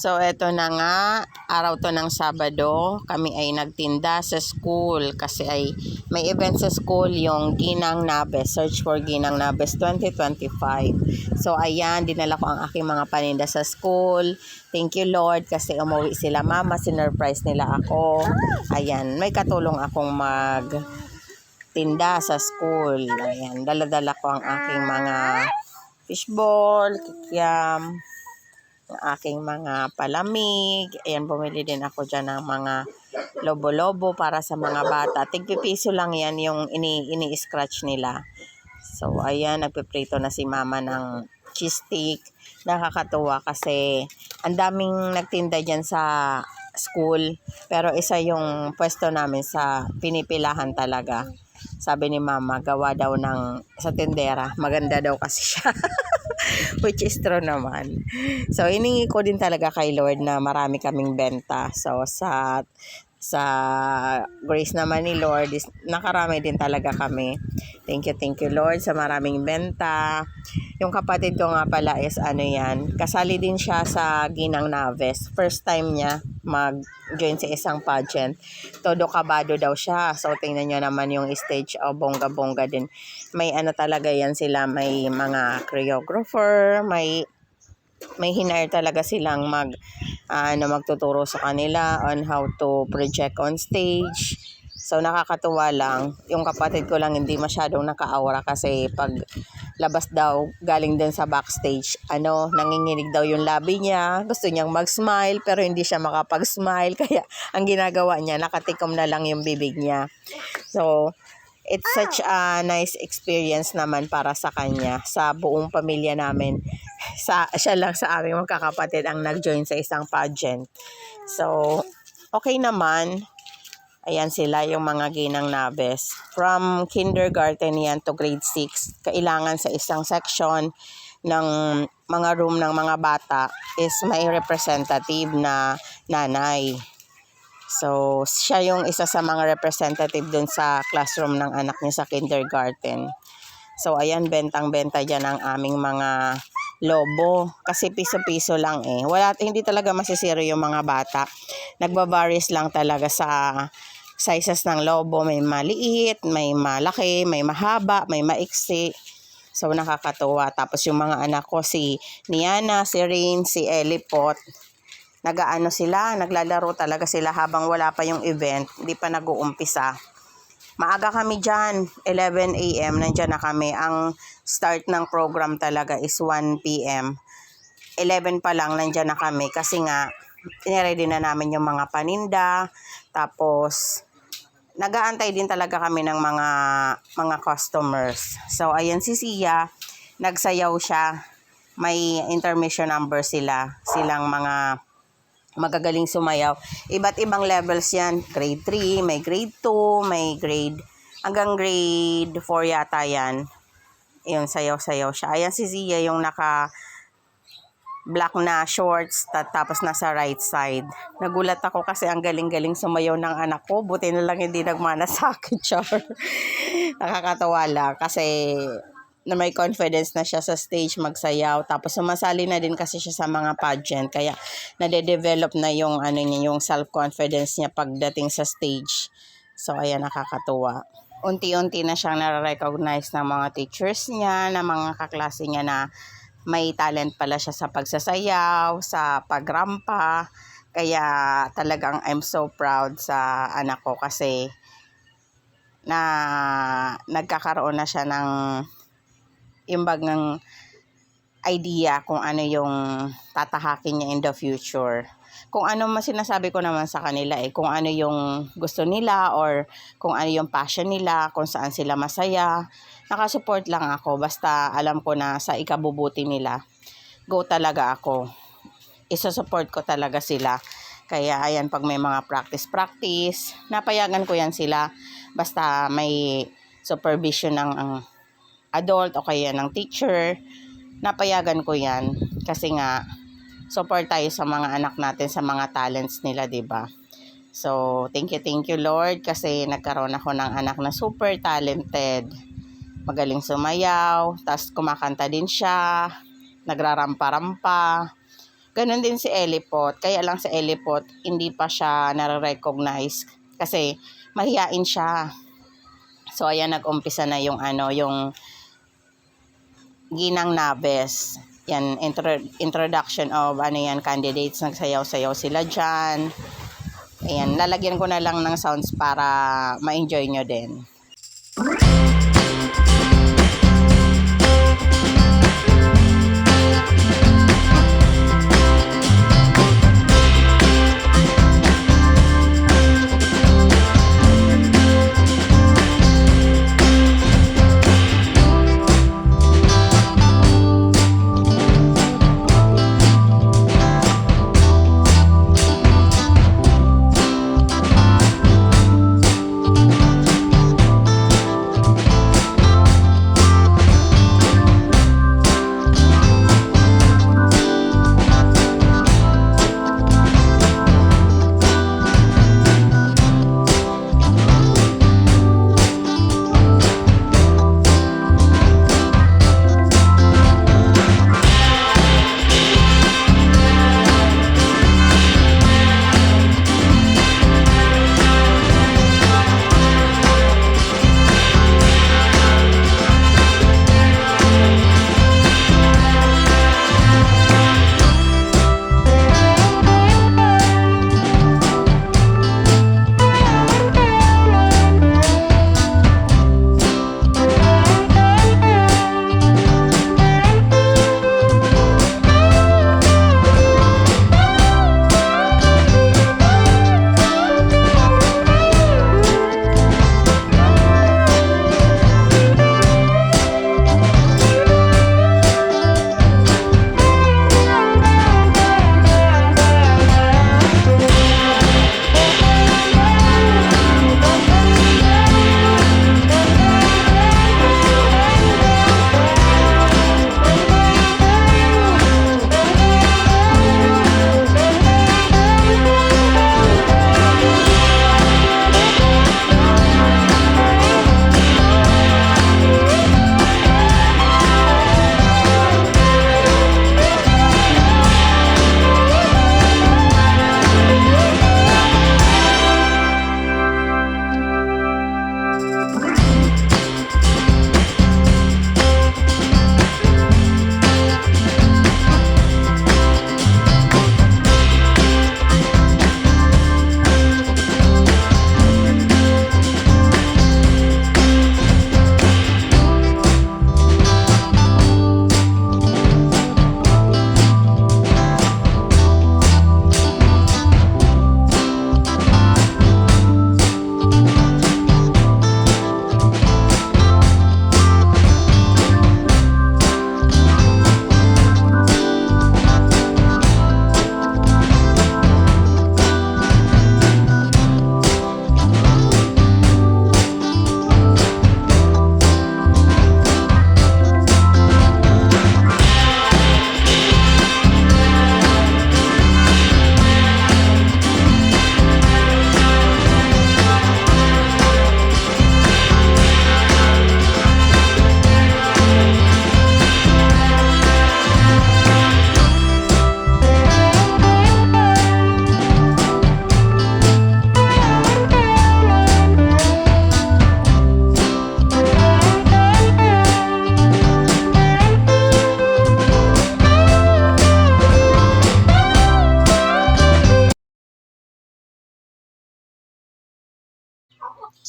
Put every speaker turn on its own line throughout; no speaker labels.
So, eto na nga, araw to ng Sabado, kami ay nagtinda sa school kasi ay may event sa school yung Ginang Nabes, Search for Ginang Nabes 2025. So, ayan, dinala ko ang aking mga paninda sa school. Thank you Lord kasi umuwi sila mama, sinurprise nila ako. Ayan, may katulong akong magtinda sa school. Ayan, dala-dala ko ang aking mga fishball, kikiam, aking mga palamig. Ayan, bumili din ako dyan ng mga lobo-lobo para sa mga bata. Tig-pipiso lang yan yung ini-scratch nila. So, ayan, nagpiprito na si mama ng cheese stick. Nakakatuwa kasi ang daming nagtinda dyan sa school. Pero isa yung pwesto namin sa pinipilahan talaga. Sabi ni mama, gawa daw ng sa tindera. Maganda daw kasi siya. Which is true naman. So, hiningi ko din talaga kay Lord na marami kaming benta. So, sa grace naman ni Lord, nakarami din talaga kami. Thank you Lord sa maraming benta. Yung kapatid ko nga pala is kasali din siya sa Ginang Nabes. First time niya mag-join sa isang pageant. Todo kabado daw siya. So, tingnan nyo naman yung stage. Bongga-bongga din. May talaga yan sila. May mga choreographer. May hinire talaga silang magtuturo sa kanila on how to project on stage. So, nakakatuwa lang. Yung kapatid ko lang hindi masyadong naka-aura kasi pag labas daw, galing din sa backstage, nanginginig daw yung labi niya. Gusto niyang mag-smile pero hindi siya makapag-smile. Kaya, ang ginagawa niya, nakatikom na lang yung bibig niya. So, it's such a nice experience naman para sa kanya, sa buong pamilya namin. Siya lang sa aming magkakapatid ang nag-join sa isang pageant. So, okay naman. Ayan sila yung mga Ginang Nabes. From kindergarten yan to grade 6. Kailangan sa isang section ng mga room ng mga bata is may representative na nanay. So, siya yung isa sa mga representative dun sa classroom ng anak niya sa kindergarten. So, ayan, bentang-benta dyan ang aming mga lobo. Kasi piso-piso lang eh. Hindi talaga masisiro yung mga bata. Nagbabaris lang talaga sa sizes ng lobo. May maliit, may malaki, may mahaba, may maiksi. So, nakakatuwa. Tapos yung mga anak ko, si Niana, si Rain, si Elipot, naglalaro talaga sila habang wala pa yung event, hindi pa nag-uumpisa. Maaga kami dyan, 11 a.m. nandyan na kami. Ang start ng program talaga is 1 p.m. 11 pa lang nandyan na kami kasi nga, niready na namin yung mga paninda. Tapos, nag-aantay din talaga kami ng mga customers. So, ayan si Sia, nagsayaw siya. May intermission number silang mga magagaling sumayaw. Iba't ibang levels yan. Grade 3, may grade 2, may hanggang grade 4 yata yan. Yun, sayaw-sayaw siya. Ayan si Zia yung black na shorts, tapos nasa right side. Nagulat ako kasi ang galing-galing sumayaw ng anak ko. Buti na lang hindi nagmana sa akin, char. Nakakatawa lang kasi na may confidence na siya sa stage magsayaw. Tapos sumasali na din kasi siya sa mga pageant. Kaya nade-develop na yung yung self-confidence niya pagdating sa stage. So ayan, nakakatuwa. Unti-unti na siyang nare-recognize ng mga teachers niya, ng mga kaklase niya na may talent pala siya sa pagsasayaw, sa pagrampa. Kaya talagang I'm so proud sa anak ko kasi nagkakaroon na siya ng ng idea kung ano yung tatahakin niya in the future. Kung ano sinasabi ko naman sa kanila kung ano yung gusto nila or kung ano yung passion nila, kung saan sila masaya. Nakasupport lang ako basta alam ko na sa ikabubuti nila. Go talaga ako. Isusupport ko talaga sila. Kaya ayan, pag may mga practice, napayagan ko yan sila. Basta may supervision ng adult o kaya ng teacher, napayagan ko yan. Kasi nga, support tayo sa mga anak natin, sa mga talents nila, diba? So, thank you Lord kasi nagkaroon ako ng anak na super talented. Magaling sumayaw, tas kumakanta din siya, nagrarampa-rampa. Ganon din si Elipot. Kaya lang si Elipot, hindi pa siya nare-recognize kasi mahiyain siya. So, ayan, nag-umpisa na yung yung Ginang Naves. Yan, introduction of candidates. Nagsayaw-sayaw sila dyan. Ayan, lalagyan ko na lang ng sounds para ma-enjoy nyo din.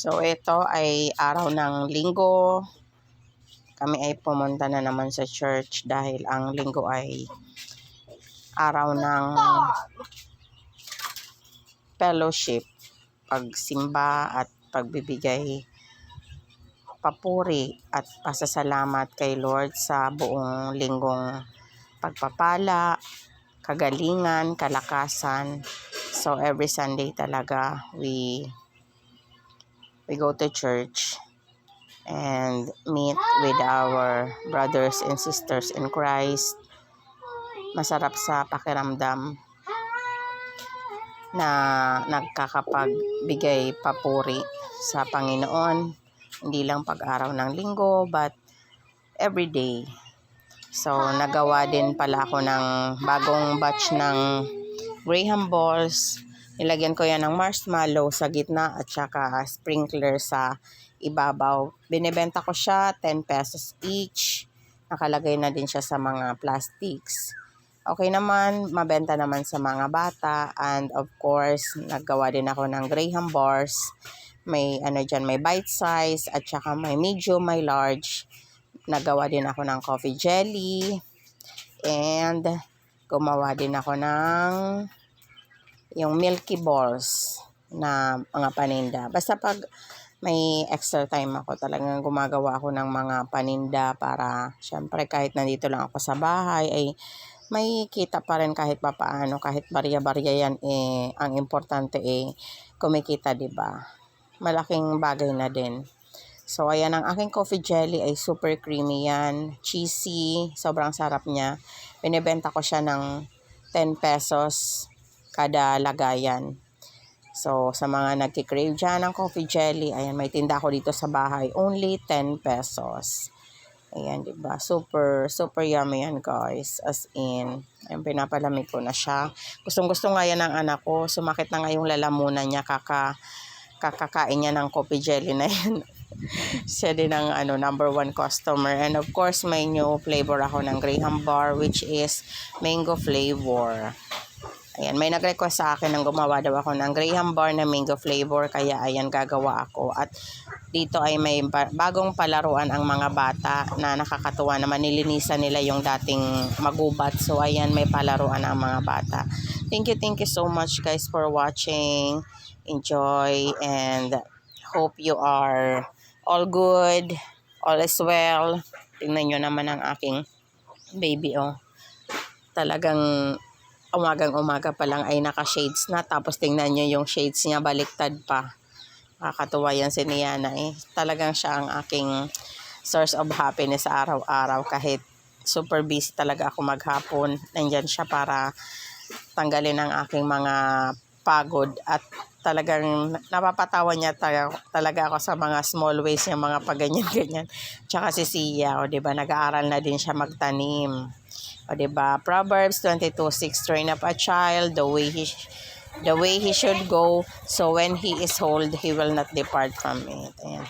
So, ito ay araw ng linggo. Kami ay pumunta na naman sa church dahil ang linggo ay araw ng fellowship, pagsimba at pagbibigay papuri at pasasalamat kay Lord sa buong linggong pagpapala, kagalingan, kalakasan. So, every Sunday talaga we go to church and meet with our brothers and sisters in Christ. Masarap sa pakiramdam na nagkakapagbigay papuri sa Panginoon, hindi lang pag-araw ng linggo but every day. So, nagawa din pala ako ng bagong batch ng Graham balls. Nilagyan ko yan ng marshmallow sa gitna at saka sprinkler sa ibabaw. Binibenta ko siya 10 pesos each. Nakalagay na din siya sa mga plastics. Okay naman, mabenta naman sa mga bata. And of course, naggawa din ako ng Graham bars. May dyan, may bite size at saka may medium, may large. Nagawa din ako ng coffee jelly. And gumawa din ako ng yung milky balls na mga paninda. Basta pag may extra time ako, talagang gumagawa ako ng mga paninda para syempre kahit nandito lang ako sa bahay ay may kita pa rin kahit papaano, kahit barya-barya yan ang importante kumikita, 'di ba? Malaking bagay na din. So, ayan, ang aking coffee jelly ay super creamy yan. Cheesy. Sobrang sarap niya. Binibenta ko siya ng 10 pesos kada lagayan. So, sa mga nagkikrave dyan ng coffee jelly, ayan, may tinda ko dito sa bahay. Only 10 pesos. Ayan, diba? Super, super yummy yan, guys. As in, ayan, pinapalamig ko na siya. Gustong-gusto nga yan ng anak ko. Sumakit na nga yung lalamunan niya. Kakakain niya ng coffee jelly na yan. Siya din ang number 1 customer. And of course, may new flavor ako ng Graham bar, which is mango flavor. Ayan, may nag-request sa akin ng gumawa daw ako ng Graham bar na mango flavor. Kaya ayan, gagawa ako. At dito ay may bagong palaruan ang mga bata na nakakatuwa naman. Nilinisan nila yung dating magubat. So ayan, may palaruan ang mga bata. Thank you so much guys for watching. Enjoy and hope you are all good, all is well. Tingnan nyo naman ang aking baby, oh. Talagang umagang-umaga pa lang ay naka-shades na. Tapos tingnan nyo yung shades niya, baliktad pa. Nakakatuwa yan si Niana, eh. Talagang siya ang aking source of happiness sa araw-araw. Kahit super busy talaga ako maghapon, nandyan siya para tanggalin ang aking mga pagod at talagang napapatawa niya talaga ako sa mga small ways niya, mga paganyan-ganyan. Tsaka si Sia, o diba, nag-aaral na din siya magtanim. O diba, Proverbs 22:6, train up a child the way he should go, so when he is old, he will not depart from it. Ayan.